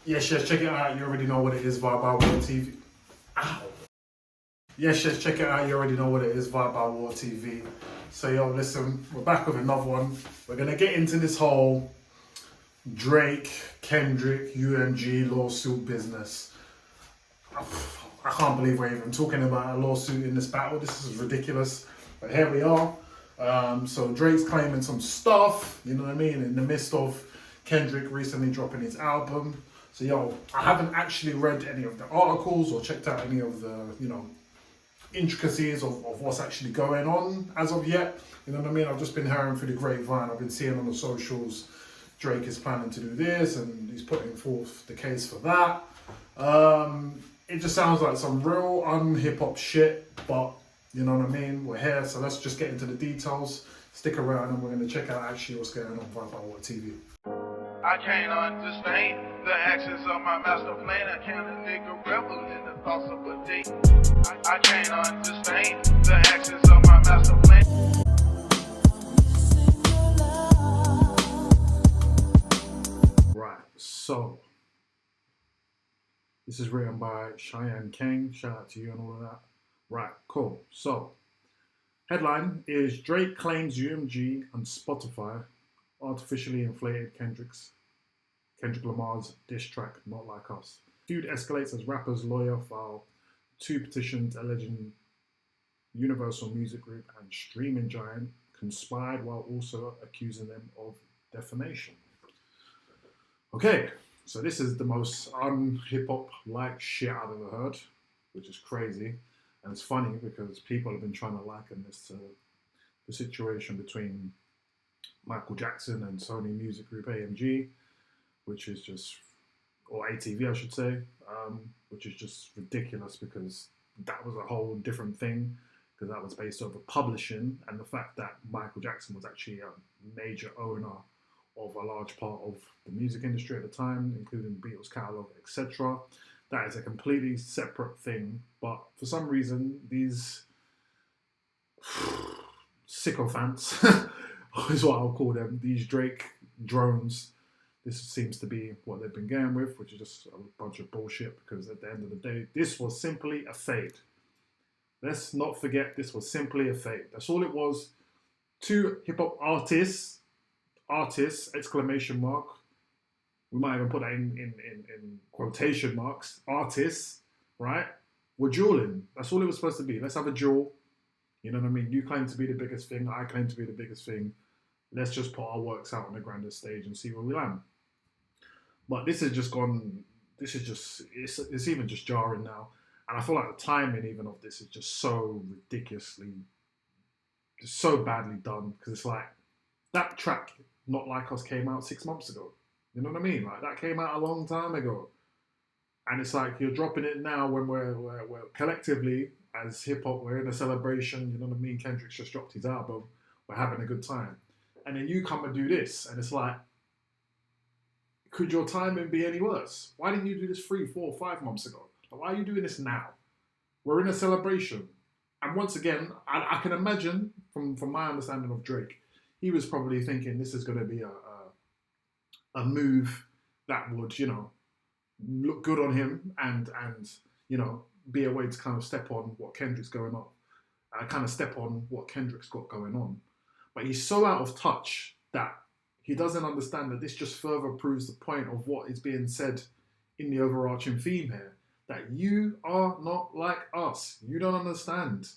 Yes, check it out. You already know what it is, Vibe by War TV. Ow. Yes, check it out. You already know what it is, Vibe by War TV. So, yo, listen, we're back with another one. We're going to get into this whole Drake, Kendrick, UMG lawsuit business. I can't believe we're even talking about a lawsuit in this battle. This is ridiculous. But here we are. So Drake's claiming some stuff, you know what I mean, in the midst of Kendrick recently dropping his album. So, yo, I haven't actually read any of the articles or checked out any of the, intricacies of what's actually going on as of yet. You know what I mean? I've just been hearing through the grapevine. I've been seeing on the socials Drake is planning to do this and he's putting forth the case for that. It just sounds like some real un-hip hop shit, but you know what I mean? We're here, so let's just get into the details. Stick around and we're going to check out actually what's going on Vibe by War TV. I can't understand the actions of my master plan. I can't a nigga rebel in the thoughts of a day. I can't understand the actions of my master plan. Right, so this is written by Cheyenne King. Shout out to you and all of that. Right, cool. So, headline is Drake claims UMG and Spotify artificially inflated Kendrick Lamar's diss track, Not Like Us. Feud escalates as rapper's lawyer file 2 petitions alleging Universal Music Group and streaming giant conspired while also accusing them of defamation. Okay, so this is the most un-hip-hop like shit I've ever heard, which is crazy. And it's funny because people have been trying to liken this to the situation between Michael Jackson and Sony Music Group AMG, which is just, or ATV I should say, which is just ridiculous because that was a whole different thing, because that was based over publishing, and the fact that Michael Jackson was actually a major owner of a large part of the music industry at the time, including the Beatles catalogue, etc. That is a completely separate thing, but for some reason, these sycophants, is what I'll call them, these Drake drones, this seems to be what they've been going with, which is just a bunch of bullshit, because at the end of the day, this was simply a fade. Let's not forget, this was simply a fade. That's all it was. 2 hip-hop artists, exclamation mark, we might even put that in quotation marks, artists, right? We're dueling. That's all it was supposed to be. Let's have a duel. You know what I mean? You claim to be the biggest thing. I claim to be the biggest thing. Let's just put our works out on the grandest stage and see where we land. But this has just gone, it's even just jarring now. And I feel like the timing even of this is just so ridiculously, just so badly done. Because it's like, that track, Not Like Us, came out 6 months ago. You know what I mean? Like, that came out a long time ago. And it's like, you're dropping it now when we're collectively, as hip-hop, we're in a celebration. You know what I mean? Kendrick's just dropped his album. We're having a good time. And then you come and do this. And it's like, could your timing be any worse? Why didn't you do this 3, 4, 5 months ago? Like, why are you doing this now? We're in a celebration. And once again, I can imagine, from my understanding of Drake, he was probably thinking this is going to be a move that would, look good on him and be a way to kind of step on what Kendrick's going on. Kind of step on what Kendrick's got going on. But he's so out of touch that he doesn't understand that this just further proves the point of what is being said in the overarching theme here. That you are not like us. You don't understand.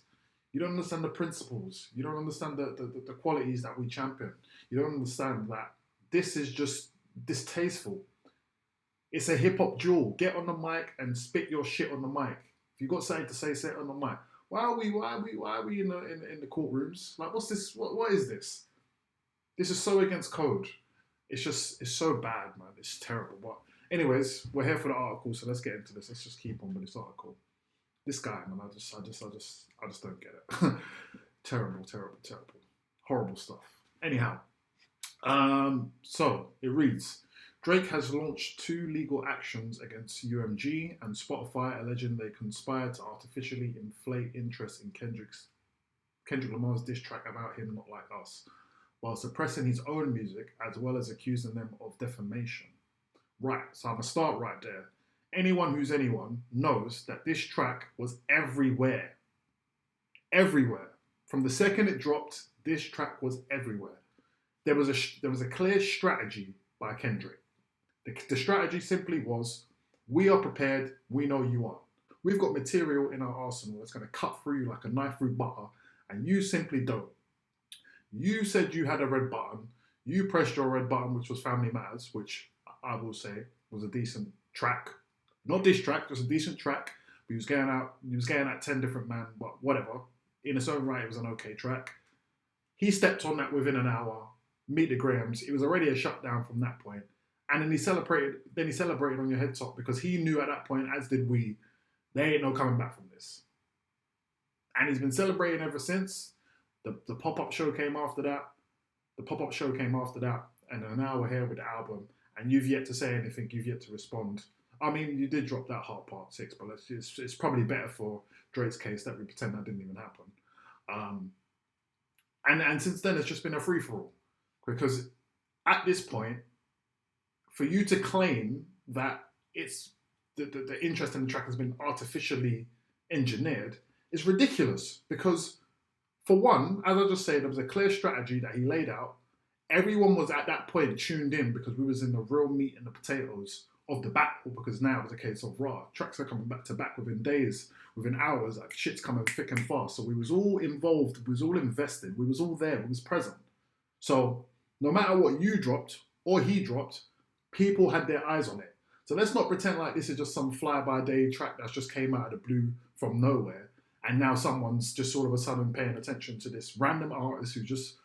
You don't understand the principles. You don't understand the qualities that we champion. You don't understand that this is just distasteful. It's a hip-hop duel. Get on the mic and spit your shit on the mic. If you got something to say it on the mic. Why are we in the courtrooms? Like, what's this? What is this? This is so against code. It's so bad, man. It's terrible. But anyways, we're here for the article, so let's get into this. Let's just keep on with this article. This guy, man, I just don't get it. Terrible. Horrible stuff. Anyhow, so it reads, Drake has launched 2 legal actions against UMG and Spotify, alleging they conspired to artificially inflate interest in Kendrick Lamar's diss track about him, Not Like Us, while suppressing his own music, as well as accusing them of defamation. Right, so I'm gonna start right there. Anyone who's anyone knows that this track was everywhere. Everywhere. From the second it dropped, this track was everywhere. There was a clear strategy by Kendrick. The strategy simply was, we are prepared, we know you aren't. We've got material in our arsenal that's going to cut through you like a knife through butter, and you simply don't. You said you had a red button. You pressed your red button, which was Family Matters, which I will say was a decent track. Not this track, just a decent track. But he was getting out 10 different men, but whatever. In its own right, it was an okay track. He stepped on that within an hour. Meet the Grahams. It was already a shutdown from that point. And then he celebrated. On your head top because he knew at that point, as did we, there ain't no coming back from this. And he's been celebrating ever since. The pop-up show came after that. And now we're here with the album. And you've yet to say anything. You've yet to respond. I mean, you did drop that Heart Part 6, but it's probably better for Drake's case that we pretend that didn't even happen. And since then, it's just been a free-for-all. Because at this point, for you to claim that it's the interest in the track has been artificially engineered is ridiculous. Because, for one, as I just said, there was a clear strategy that he laid out. Everyone was at that point tuned in because we was in the real meat and the potatoes of the battle, because now it's a case of tracks are coming back to back within days, within hours, like shit's coming thick and fast. So we was all involved, we was all invested, we was all there, we was present. So no matter what you dropped or he dropped, people had their eyes on it. So let's not pretend like this is just some fly-by-day track that's just came out of the blue from nowhere, and now someone's just sort of a sudden paying attention to this random artist who just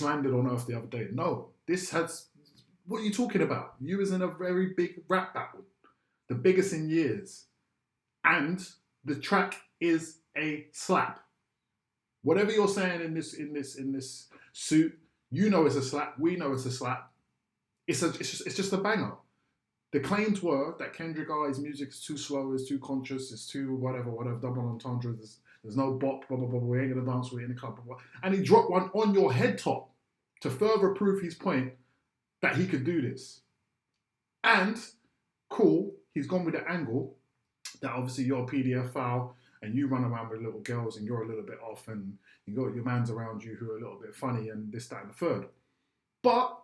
landed on Earth the other day. No, this has... What are you talking about? You was in a very big rap battle, the biggest in years, and the track is a slap. Whatever you're saying in this suit, you know it's a slap. We know it's a slap. It's just a banger. The claims were that Kendrick, his music is too slow, is too conscious, is too whatever, double entendre. There's no bop, blah blah blah. We ain't gonna dance with it in the club, blah, blah. And he dropped one on your head top to further prove his point that he could do this. And, cool, he's gone with the angle that obviously you're a PDF file and you run around with little girls and you're a little bit off and you got your mans around you who are a little bit funny and this, that and the third. But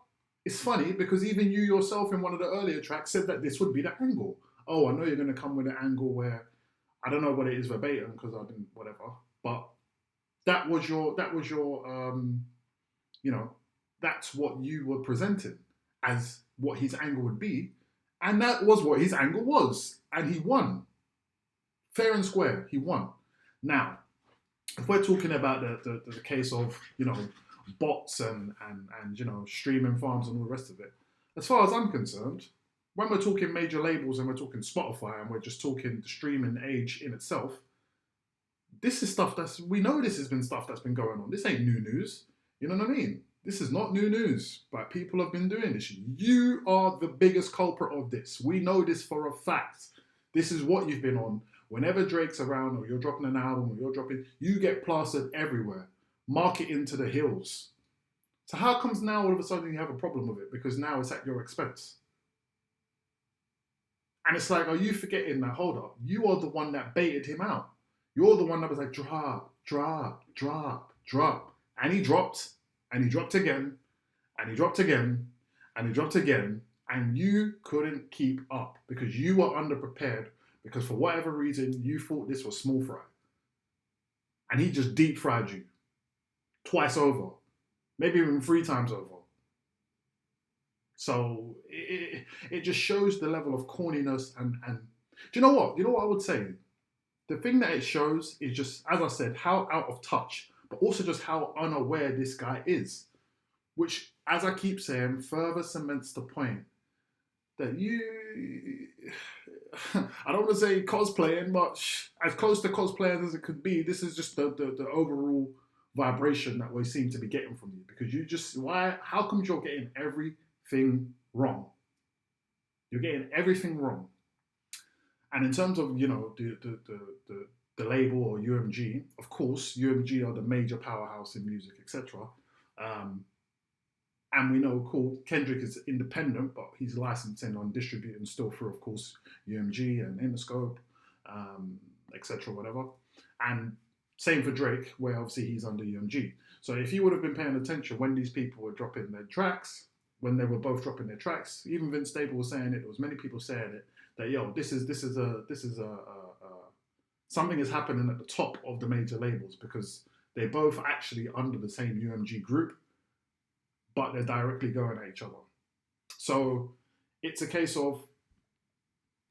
it's funny because even you yourself in one of the earlier tracks said that this would be the angle. Oh, I know you're going to come with an angle where, I don't know what it is verbatim because I didn't, whatever, but that was your that's what you were presenting as what his angle would be. And that was what his angle was. And he won. Fair and square, he won. Now, if we're talking about the case of, bots and streaming farms and all the rest of it, as far as I'm concerned, when we're talking major labels and we're talking Spotify and we're just talking the streaming age in itself, this is stuff we know this has been stuff that's been going on. This ain't new news. You know what I mean? This is not new news, but people have been doing this. You are the biggest culprit of this. We know this for a fact. This is what you've been on. Whenever Drake's around or you're dropping an album or you get plastered everywhere. Marketing to the hills. So how comes now all of a sudden you have a problem with it? Because now it's at your expense. And it's like, are you forgetting that, hold up, you are the one that baited him out. You're the one that was like, drop. And he dropped. And he dropped again, and he dropped again, and he dropped again, and you couldn't keep up because you were underprepared because for whatever reason, you thought this was small fry. And he just deep fried you twice over, maybe even 3 times over. So it just shows the level of corniness and do you know what? You know what I would say? The thing that it shows is just, as I said, how out of touch, but also just how unaware this guy is. Which, as I keep saying, further cements the point that I don't want to say cosplaying, but as close to cosplaying as it could be, this is just the overall vibration that we seem to be getting from you. Because how come you're getting everything wrong? You're getting everything wrong. And in terms of, the label or UMG, of course, UMG are the major powerhouse in music, etc. And we know, cool, Kendrick is independent, but he's licensing on distributing still through, of course, UMG and Interscope, etc., whatever. And same for Drake, where obviously he's under UMG. So if you would have been paying attention when these people were dropping their tracks, when they were both dropping their tracks, even Vince Staples was saying it. There was many people saying it that this is something is happening at the top of the major labels because they're both actually under the same UMG group, but they're directly going at each other. So it's a case of,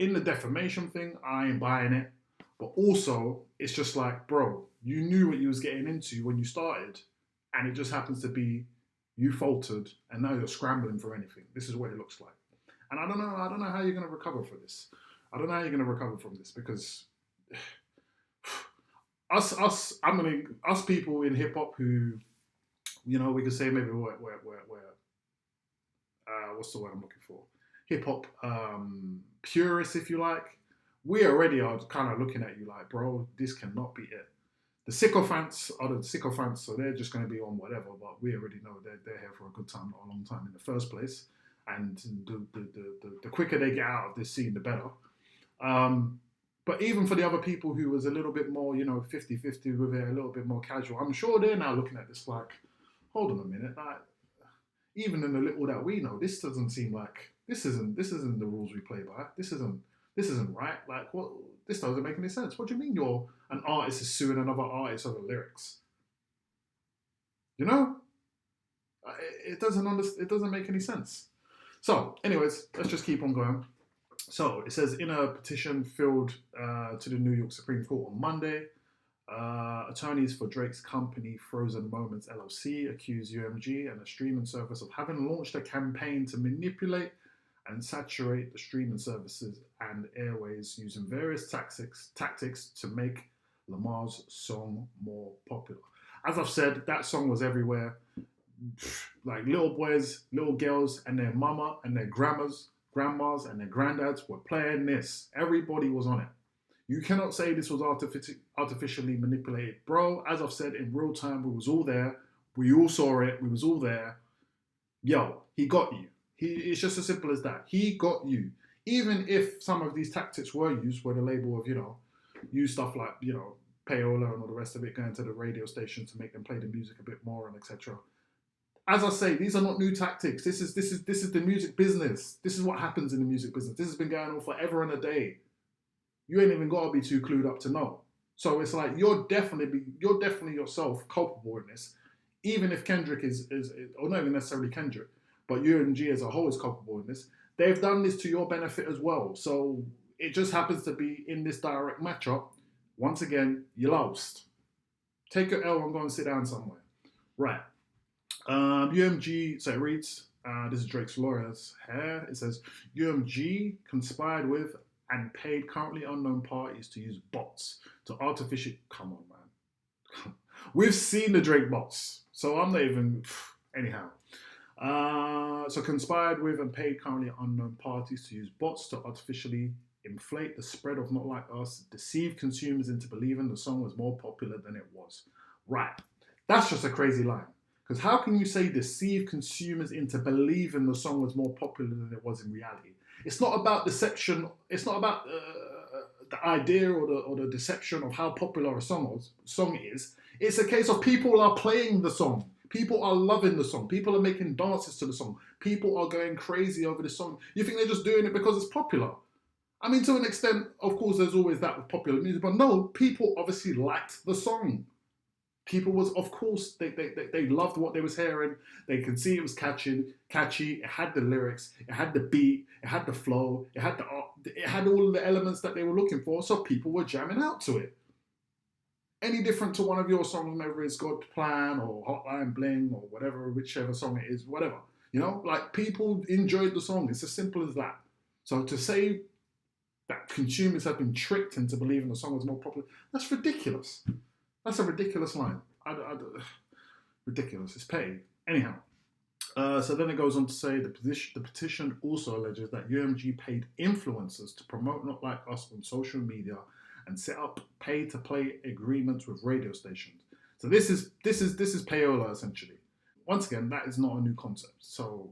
in the defamation thing, I ain't buying it. But also, it's just like, bro, you knew what you was getting into when you started, and it just happens to be you faltered, and now you're scrambling for anything. This is what it looks like. And I don't know how you're going to recover for this. I don't know how you're going to recover from this, because us people in hip hop who, we could say maybe we're what's the word I'm looking for? Hip hop purists, if you like. We already are kind of looking at you like, bro, this cannot be it. The sycophants are the sycophants, so they're just going to be on whatever. But we already know they're here for a good time, not a long time in the first place. And the quicker they get out of this scene, the better. But even for the other people who was a little bit more, 50-50 with it, a little bit more casual, I'm sure they're now looking at this like, hold on a minute, like, even in the little that we know, this doesn't seem like, this isn't the rules we play by. This isn't right. Like, what? This doesn't make any sense. What do you mean you're an artist is suing another artist over lyrics? It doesn't make any sense. So, anyways, let's just keep on going. So it says, in a petition filed to the New York Supreme Court on Monday, attorneys for Drake's company Frozen Moments LLC accused UMG and a streaming service of having launched a campaign to manipulate and saturate the streaming services and airways using various tactics to make Lamar's song more popular. As I've said, that song was everywhere. Like little boys, little girls, and their mama and their grandmas and their granddads were playing this. Everybody was on it. You cannot say this was artificially manipulated. Bro, as I've said, in real time, we was all there. We all saw it. We was all there. Yo, he got you. It's just as simple as that. He got you. Even if some of these tactics were used, where the label of, use stuff like, payola and all the rest of it, going to the radio station to make them play the music a bit more and etc. As I say, these are not new tactics. This is the music business. This is what happens in the music business. This has been going on forever and a day. You ain't even got to be too clued up to know. So it's like you're definitely yourself culpable in this. Even if Kendrick is or not even necessarily Kendrick, but UMG as a whole is culpable in this. They've done this to your benefit as well. So it just happens to be in this direct matchup. Once again, you lost. Take your L and go and sit down somewhere. Right. UMG, so it reads, this is Drake's lawyers here. It says, UMG conspired with and paid currently unknown parties to use bots to artificially... Come on, man. We've seen the Drake bots. So I'm not even... Anyhow. So conspired with and paid currently unknown parties to use bots to artificially inflate the spread of Not Like Us, deceive consumers into believing the song was more popular than it was. Right. That's just a crazy line. Because how can you say deceive consumers into believing the song was more popular than it was in reality? It's not about deception. It's not about the idea or the deception of how popular a song is. It's a case of people are playing the song. People are loving the song. People are making dances to the song. People are going crazy over the song. You think they're just doing it because it's popular? I mean, to an extent, of course, there's always that with popular music. But no, people obviously liked the song. People was, of course, they loved what they was hearing. They could see it was catchy. It had the lyrics. It had the beat. It had the flow. It had all of the elements that they were looking for. So people were jamming out to it. Any different to one of your songs, whether it's God Plan or Hotline Bling or whatever, whichever song it is, whatever. Like people enjoyed the song. It's as simple as that. So to say that consumers have been tricked into believing the song was more popular, that's ridiculous. That's a ridiculous line. Ridiculous. It's petty. Anyhow. So then it goes on to say the petition also alleges that UMG paid influencers to promote Not Like Us on social media and set up pay-to-play agreements with radio stations. So this is payola essentially. once again, that is not a new concept. So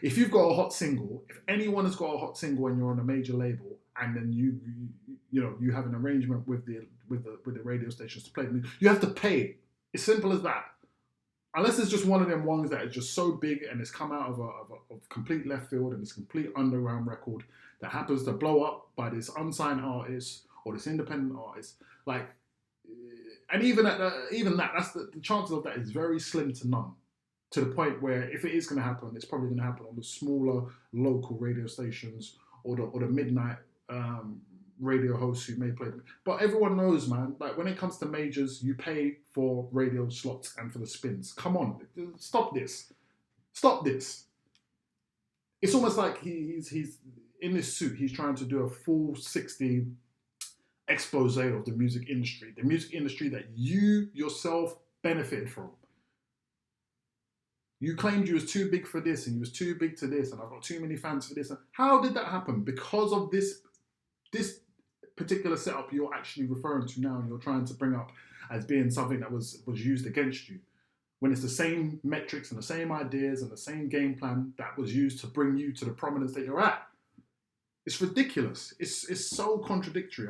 if you've got a hot single, if anyone has got a hot single and you're on a major label, and then you have an arrangement with the radio stations to play them, you have to pay. It's simple as that. Unless it's just one of them ones that is just so big and it's come out of a complete left field and it's complete underground record that happens to blow up by this unsigned artist or this independent artist, like, and even that's the chances of that is very slim to none. To the point where if it is going to happen, it's probably going to happen on the smaller local radio stations or the midnight radio hosts who may play them. But everyone knows, man, like when it comes to majors, you pay for radio slots and for the spins. Come on, stop this. Stop this. It's almost like he's in this suit, he's trying to do a full 60 expose of the music industry that you yourself benefited from. You claimed you was too big for this and you was too big to this and I've got too many fans for this. How did that happen? Because of this particular setup you're actually referring to now and you're trying to bring up as being something that was used against you. When it's the same metrics and the same ideas and the same game plan that was used to bring you to the prominence that you're at. It's ridiculous. It's so contradictory.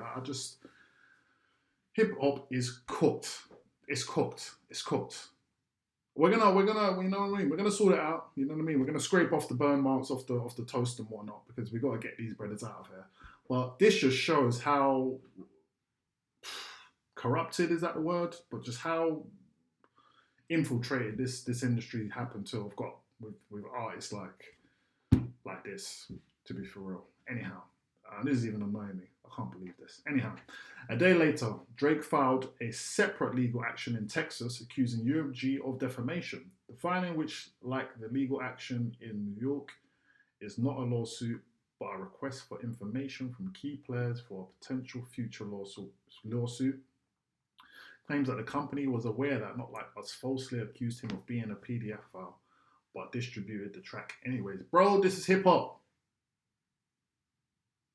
Hip hop is cooked. It's cooked. It's cooked. We're gonna, you know what I mean? We're gonna sort it out, you know what I mean? We're gonna scrape off the burn marks off the toast and whatnot because we gotta get these brothers out of here. Well, this just shows how corrupted, is that the word? But just how infiltrated this industry happened to have got with artists like this, to be for real. Anyhow, this is even annoying me. I can't believe this. Anyhow, a day later, Drake filed a separate legal action in Texas accusing UMG of defamation. The filing, which, like the legal action in New York, is not a lawsuit, but a request for information from key players for a potential future lawsuit, claims that the company was aware that Not Like Us falsely accused him of being a PDF file, but distributed the track anyways. Bro, this is hip-hop.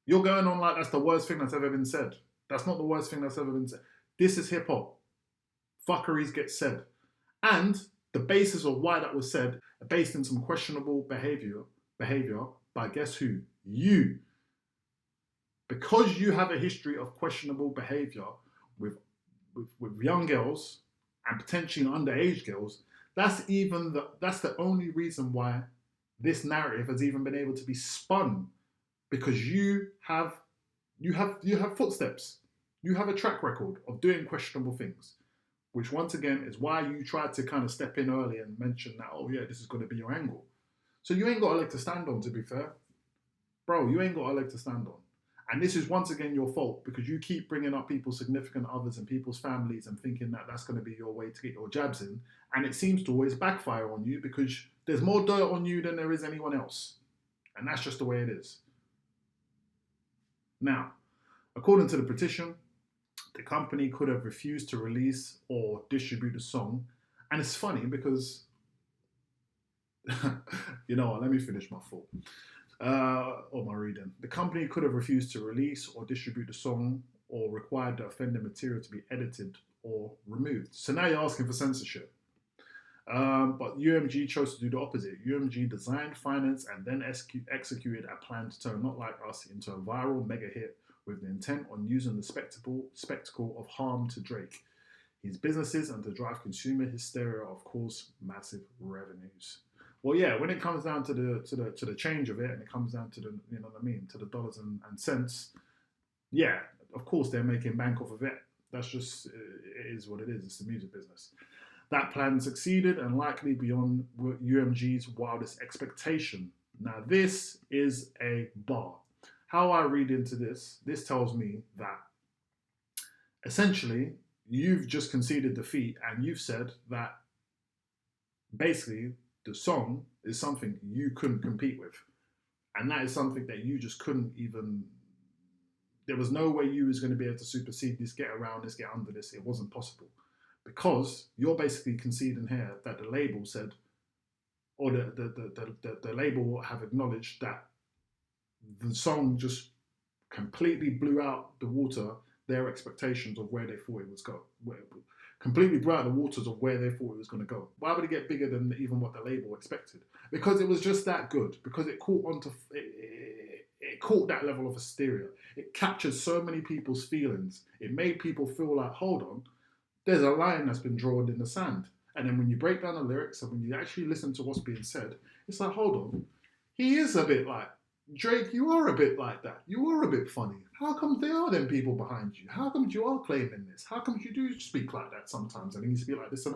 You're going on like that's the worst thing that's ever been said. That's not the worst thing that's ever been said. This is hip-hop. Fuckeries get said. And the basis of why that was said are based in some questionable behavior by guess who? You. Because you have a history of questionable behavior with young girls and potentially underage girls, that's the only reason why this narrative has even been able to be spun. Because you have footsteps. You have a track record of doing questionable things, which once again is why you tried to kind of step in early and mention that, oh yeah, this is going to be your angle. So you ain't got a leg to stand on, to be fair. Bro, you ain't got a leg to stand on. And this is once again your fault because you keep bringing up people's significant others and people's families and thinking that that's going to be your way to get your jabs in. And it seems to always backfire on you because there's more dirt on you than there is anyone else. And that's just the way it is. Now, according to the petition, the company could have refused to release or distribute the song. And it's funny because, you know what, let me finish my thought. Or my reading. The company could have refused to release or distribute the song or required the offending material to be edited or removed. So now you're asking for censorship. But UMG chose to do the opposite. UMG designed, financed, and then executed a plan to turn Not Like Us into a viral mega hit with the intent on using the spectacle of harm to Drake, his businesses, and to drive consumer hysteria, of course, massive revenues. Well, yeah, when it comes down to the change of it, and it comes down to the, you know what I mean, to the dollars and cents, yeah, of course they're making bank off of it. That's just, it is what it is. It's the music business. That plan succeeded and likely beyond UMG's wildest expectation. Now, this is a bar. How I read into this tells me that essentially you've just conceded defeat and you've said that basically the song is something you couldn't compete with. And that is something that you just couldn't even, there was no way you was going to be able to supersede this, get around this, get under this. It wasn't possible. Because you're basically conceding here that the label said, or the label have acknowledged that the song just completely blew out the water their expectations of where they thought it was completely blew out the waters of where they thought it was going to go. Why would it get bigger than even what the label expected? Because it was just that good. Because it caught onto it caught that level of hysteria. It captured so many people's feelings. It made people feel like, hold on, there's a line that's been drawn in the sand. And then when you break down the lyrics and when you actually listen to what's being said, it's like, hold on, he is a bit like, Drake, you are a bit like that. You are a bit funny. How come there are them people behind you? How come you are claiming this? How come you do speak like that sometimes? And you speak like this.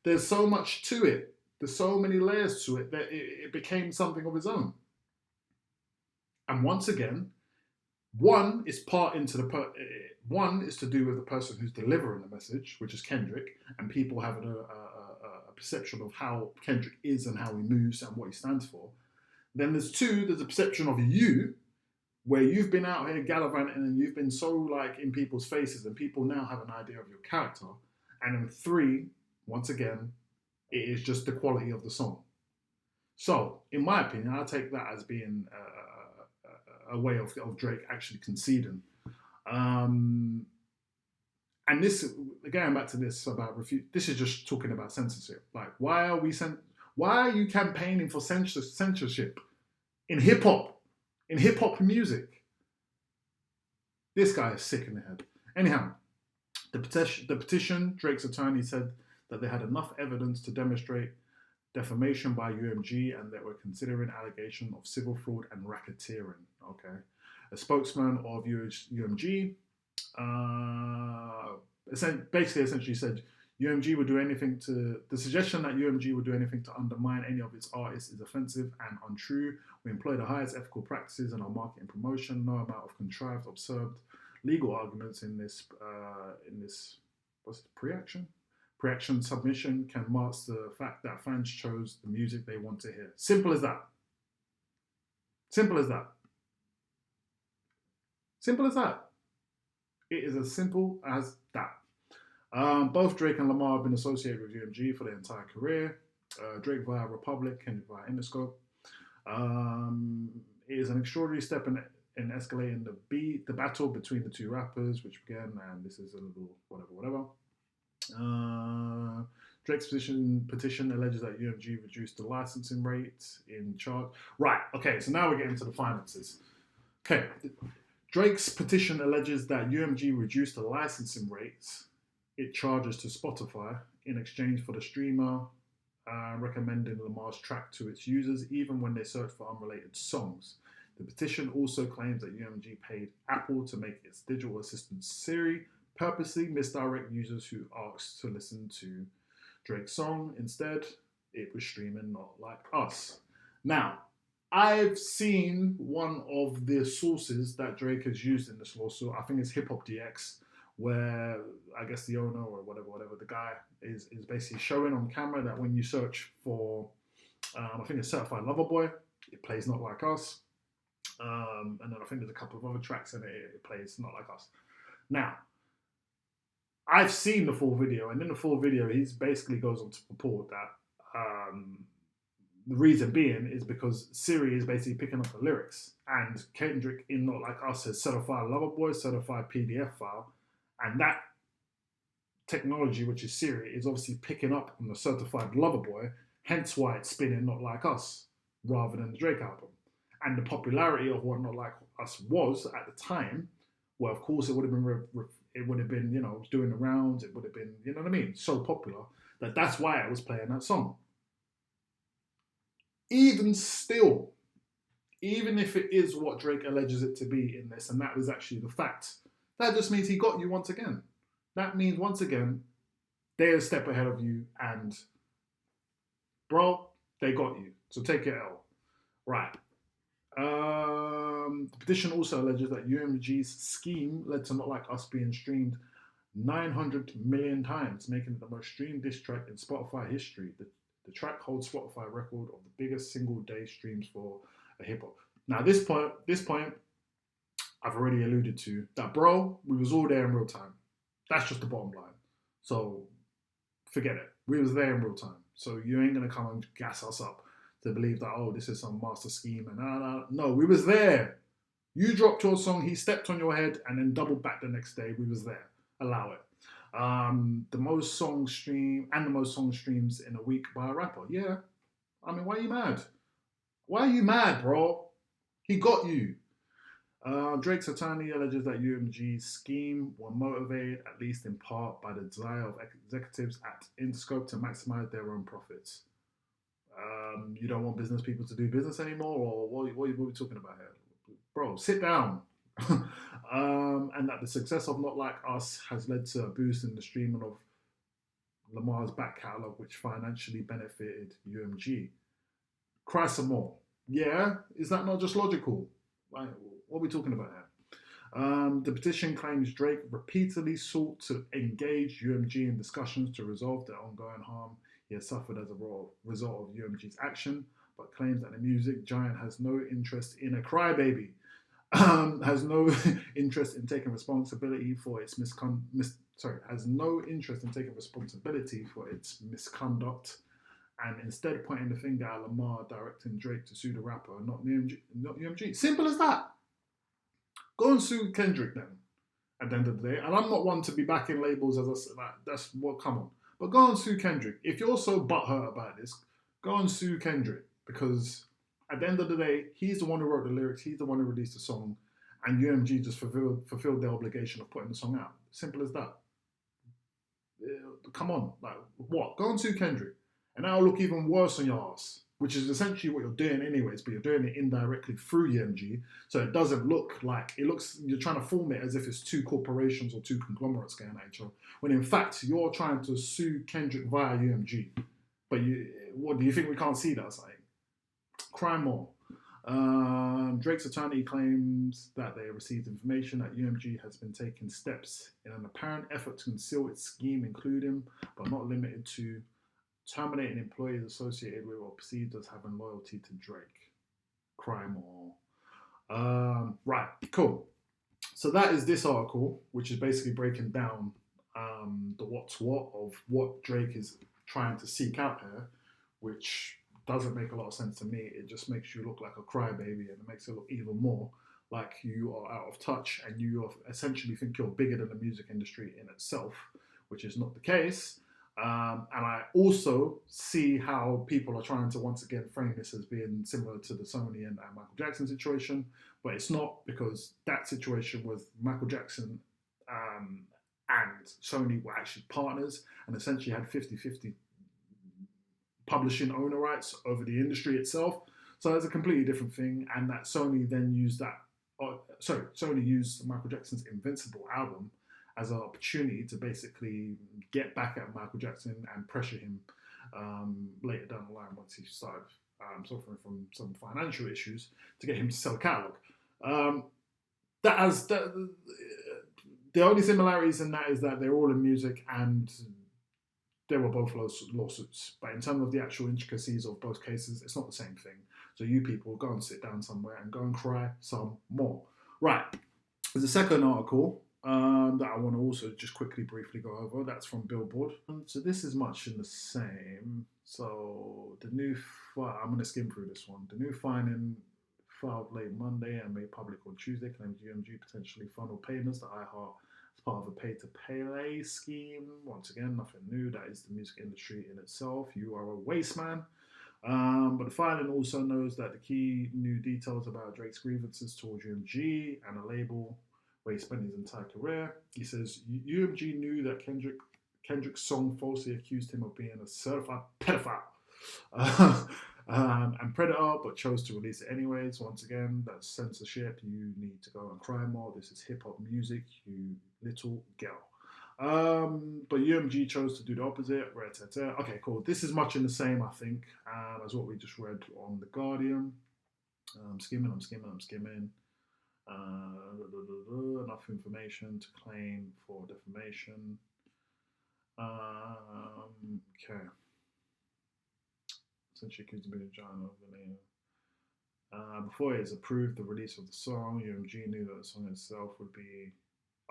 There's so much to it. There's so many layers to it that it became something of its own. And once again, one is to do with the person who's delivering the message, which is Kendrick, and people having a perception of how Kendrick is and how he moves and what he stands for. Then there's a perception of you, where you've been out here gallivanting and you've been so like in people's faces and people now have an idea of your character. And then 3, once again, it is just the quality of the song. So, in my opinion, I take that as being a way of Drake actually conceding. And this, going back to this about this is just talking about censorship. Like, why are you campaigning for censorship in hip hop music? This guy is sick in the head. Anyhow, the petition, Drake's attorney said that they had enough evidence to demonstrate defamation by UMG and that were considering allegation of civil fraud and racketeering. Okay, a spokesman of UMG essentially said UMG would do anything the suggestion that UMG would do anything to undermine any of its artists is offensive and untrue. We employ the highest ethical practices in our marketing promotion. No amount of contrived, absurd legal arguments in this what's it, pre-action submission can mask the fact that fans chose the music they want to hear. Simple as that. Simple as that. Simple as that. It is as simple as that. Both Drake and Lamar have been associated with UMG for their entire career. Drake via Republic, Kendrick via Interscope. It is an extraordinary step in escalating the battle between the two rappers, which began, and this is a little whatever. Drake's petition alleges that UMG reduced the licensing rate in charge. Right, okay, so now we're getting to the finances. Okay, Drake's petition alleges that UMG reduced the licensing rates it charges to Spotify in exchange for the streamer recommending Lamar's track to its users, even when they search for unrelated songs. The petition also claims that UMG paid Apple to make its digital assistant Siri purposely misdirect users who asked to listen to Drake's song. Instead, it was streaming Not Like Us. Now, I've seen one of the sources that Drake has used in this lawsuit. I think it's Hip Hop DX, where I guess the owner or whatever the guy is basically showing on camera that when you search for, I think it's Certified Lover Boy, it plays Not Like Us. And then I think there's a couple of other tracks in it, it plays Not Like Us. Now, I've seen the full video, and in the full video, he basically goes on to purport that the reason being is because Siri is basically picking up the lyrics, and Kendrick in Not Like Us says Certified Lover Boy, certified PDF file, and that technology, which is Siri, is obviously picking up on the Certified Lover Boy, hence why it's spinning Not Like Us rather than the Drake album. And the popularity of what Not Like Us was at the time, well, of course, it would have been, you know, doing the rounds. It would have been, you know what I mean, so popular that's why I was playing that song. Even still, even if it is what Drake alleges it to be in this, and that was actually the fact, that just means he got you once again. That means once again, they're a step ahead of you, and bro, they got you. So take your L. Right. The petition also alleges that UMG's scheme led to Not Like Us being streamed 900 million times, making it the most streamed diss track in Spotify history. The track holds Spotify record of the biggest single day streams for a hip hop. Now, this point, I've already alluded to that, bro. We was all there in real time. That's just the bottom line. So forget it. We was there in real time. So you ain't gonna come and gas us up to believe that, oh, this is some master scheme and no, we was there. You dropped your song, he stepped on your head and then doubled back the next day. We was there. Allow it. The most songs streams in a week by a rapper. Yeah, I mean, why are you mad? Why are you mad, bro? He got you. Drake's attorney alleges that UMG's scheme were motivated, at least in part, by the desire of executives at Interscope to maximize their own profits. You don't want business people to do business anymore, or what are we talking about here? Bro, sit down. And that the success of Not Like Us has led to a boost in the streaming of Lamar's back catalogue, which financially benefited UMG. Cry some more. Yeah, is that not just logical? Like, what are we talking about here? The petition claims Drake repeatedly sought to engage UMG in discussions to resolve the ongoing harm he has suffered as a result of UMG's action, but claims that the music giant has no interest in a crybaby, has no interest in taking responsibility for its has no interest in taking responsibility for its misconduct, and instead pointing the finger at Lamar, directing Drake to sue the rapper, not UMG. Simple as that. Go and sue Kendrick then, at the end of the day. And I'm not one to be backing labels as I said, like, that's what, come on. But go and sue Kendrick. If you're so butthurt about this, go and sue Kendrick, because at the end of the day, he's the one who wrote the lyrics, he's the one who released the song, and UMG just fulfilled their obligation of putting the song out. Simple as that. Come on, like, what? Go and sue Kendrick. And that'll look even worse on your ass, which is essentially what you're doing anyways, but you're doing it indirectly through UMG, so it doesn't look like, you're trying to form it as if it's two corporations or two conglomerates going at each other, when in fact, you're trying to sue Kendrick via UMG. But what do you think we can't see that side? Cry more. Drake's attorney claims that they received information that UMG has been taking steps in an apparent effort to conceal its scheme, including, but not limited to, terminating employees associated with or perceived as having loyalty to Drake. Cry more. Right, cool. So that is this article, which is basically breaking down the what's what of what Drake is trying to seek out here, which doesn't make a lot of sense to me. It just makes you look like a crybaby, and it makes it look even more like you are out of touch and you essentially think you're bigger than the music industry in itself, which is not the case. And I also see how people are trying to once again frame this as being similar to the Sony and Michael Jackson situation, but it's not, because that situation was Michael Jackson and Sony were actually partners and essentially had 50-50 publishing owner rights over the industry itself. So that's a completely different thing, and that Sony then used Sony used Michael Jackson's Invincible album as an opportunity to basically get back at Michael Jackson and pressure him later down the line once he started suffering from some financial issues, to get him to sell a catalogue. The only similarities in that is that they're all in music and they were both lawsuits. But in terms of the actual intricacies of both cases, it's not the same thing. So you people, go and sit down somewhere and go and cry some more. Right. There's a second article that I want to also just quickly briefly go over. That's from Billboard. So this is much in the same. So the new, I'm going to skim through this one. The new finding filed late Monday and made public on Tuesday claims UMG potentially funneled payments to iHeart as part of a pay-to-pay scheme. Once again, nothing new. That is the music industry in itself. You are a waste man. But the filing also knows that the key new details about Drake's grievances towards UMG and a label where he spent his entire career. He says UMG knew that Kendrick's song falsely accused him of being a certified pedophile and predator, but chose to release it anyways. Once again, that's censorship. You need to go and cry more. This is hip hop music, you little girl. But UMG chose to do the opposite. Okay, cool. This is much in the same, I think, as what we just read on The Guardian. I'm skimming. Enough information to claim for defamation. Okay. Essentially accused of being a giant of the name. Before it is approved the release of the song, UMG knew that the song itself would be.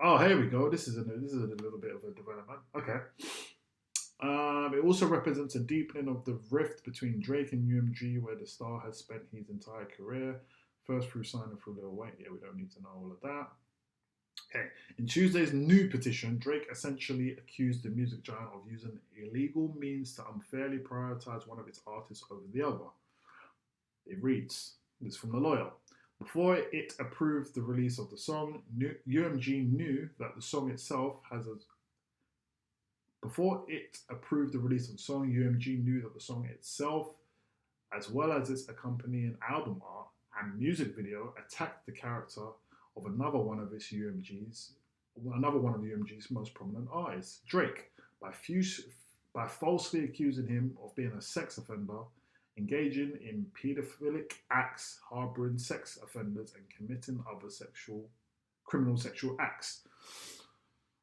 Oh, here we go. This is a little bit of a development. Okay. It also represents a deepening of the rift between Drake and UMG, where the star has spent his entire career, first through signing for Lil Wayne. Yeah, we don't need to know all of that. Okay. In Tuesday's new petition, Drake essentially accused the music giant of using illegal means to unfairly prioritize one of its artists over the other. It reads, this is from the lawyer. Before it approved the release of the song, UMG knew that the song itself has a Before it approved the release of the song, UMG knew that the song itself, as well as its accompanying album art and music video, attacked the character of another one of UMG's most prominent artists, Drake, by falsely accusing him of being a sex offender, engaging in paedophilic acts, harboring sex offenders, and committing other criminal sexual acts.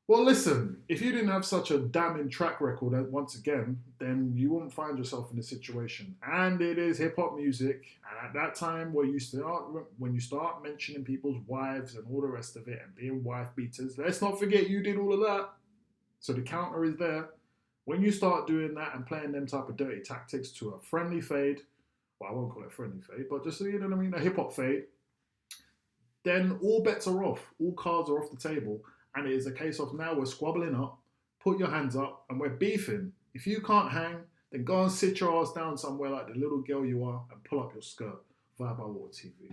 Well, listen, if you didn't have such a damning track record, once again, then you wouldn't find yourself in this situation. And it is hip-hop music, and at that time when you start mentioning people's wives and all the rest of it and being wife beaters, let's not forget you did all of that. So the counter is there. When you start doing that and playing them type of dirty tactics to a friendly fade, well, I won't call it a friendly fade, but just, you know what I mean, a hip-hop fade, then all bets are off. All cards are off the table. And it is a case of now we're squabbling up, put your hands up, and we're beefing. If you can't hang, then go and sit your ass down somewhere like the little girl you are and pull up your skirt. Vibe by Water TV.